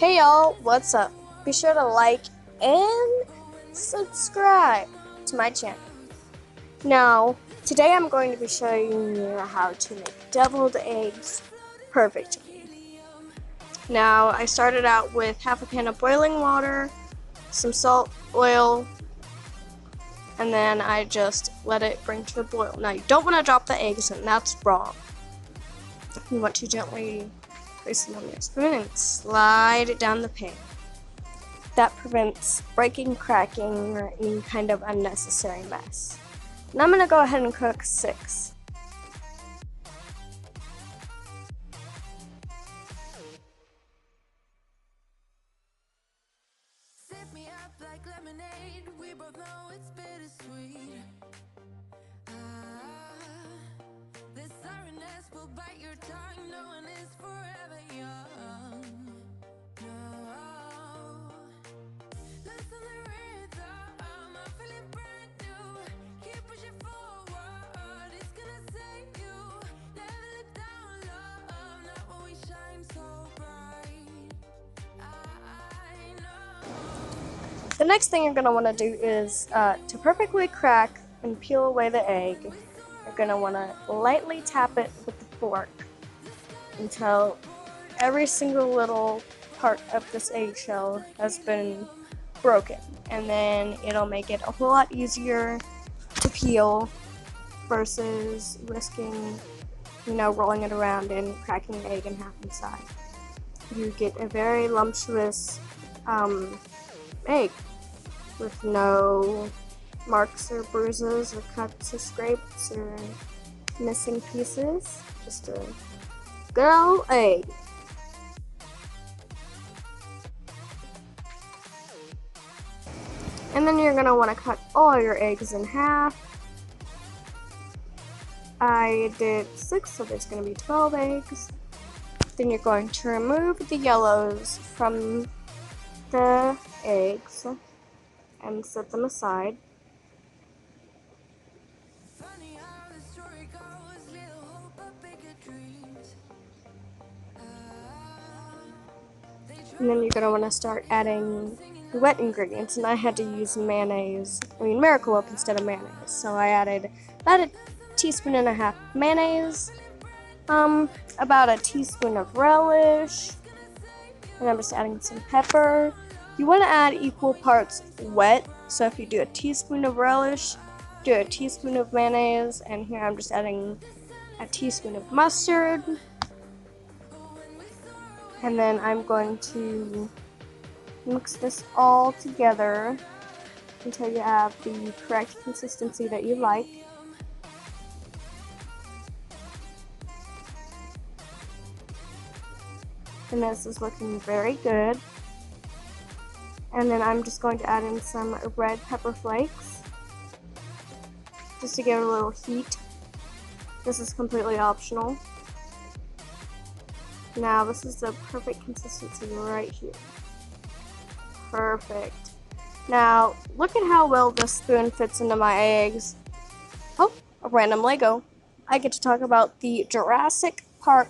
Hey y'all, what's up? Be sure to like and subscribe to my channel. Now, today I'm going to be showing you how to make deviled eggs perfectly. Now, I started out with half a pan of boiling water, some salt, oil, and then I just let it bring to a boil. Now, you don't want to drop the eggs in, that's wrong. You want to gently place it on your spoon and slide it down the pan. That prevents breaking, cracking, or any kind of unnecessary mess. Now I'm going to go ahead and cook 6. Set me up like lemonade. We both know it's bittersweet. This sorrowness will bite your tongue. No one is forever young. No. Listen to the rhythm. I'm feeling brand new. Keep pushing forward. It's gonna save you. Never look down, love. Not when we shine so bright. I know. The next thing you're going to want to do is to perfectly crack and peel away the egg, you're going to want to lightly tap it with the fork until every single little part of this eggshell has been broken, and then it'll make it a whole lot easier to peel versus risking, rolling it around and cracking the egg in half inside. You get a very lumptuous egg with no marks or bruises or cuts or scrapes or missing pieces. Just a good old egg. And then you're going to want to cut all your eggs in half. I did 6, so there's going to be 12 eggs. Then you're going to remove the yellows from the eggs and set them aside. Funny how the story goes, little hope but bigger dreams. And then you're going to want to start adding the wet ingredients, and I had to use Miracle Whip instead of mayonnaise. So I added about a teaspoon and a half mayonnaise, about a teaspoon of relish, and I'm just adding some pepper. You want to add equal parts wet, so if you do a teaspoon of relish, do a teaspoon of mayonnaise, and here I'm just adding a teaspoon of mustard. And then I'm going to mix this all together until you have the correct consistency that you like. And this is looking very good. And then I'm just going to add in some red pepper flakes just to give it a little heat. This is completely optional. Now this is the perfect consistency right here. Perfect. Now look at how well this spoon fits into my eggs. Oh, a random Lego. I get to talk about the Jurassic Park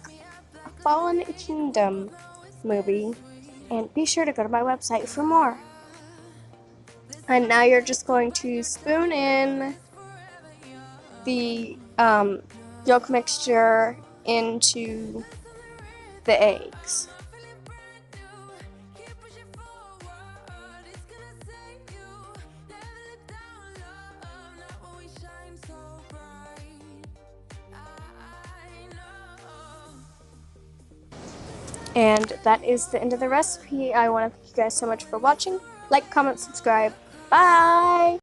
Fallen Kingdom movie, and be sure to go to my website for more. And now you're just going to spoon in the yolk mixture into the eggs. And that is the end of the recipe. I want to thank you guys so much for watching. Like, comment, subscribe. Bye!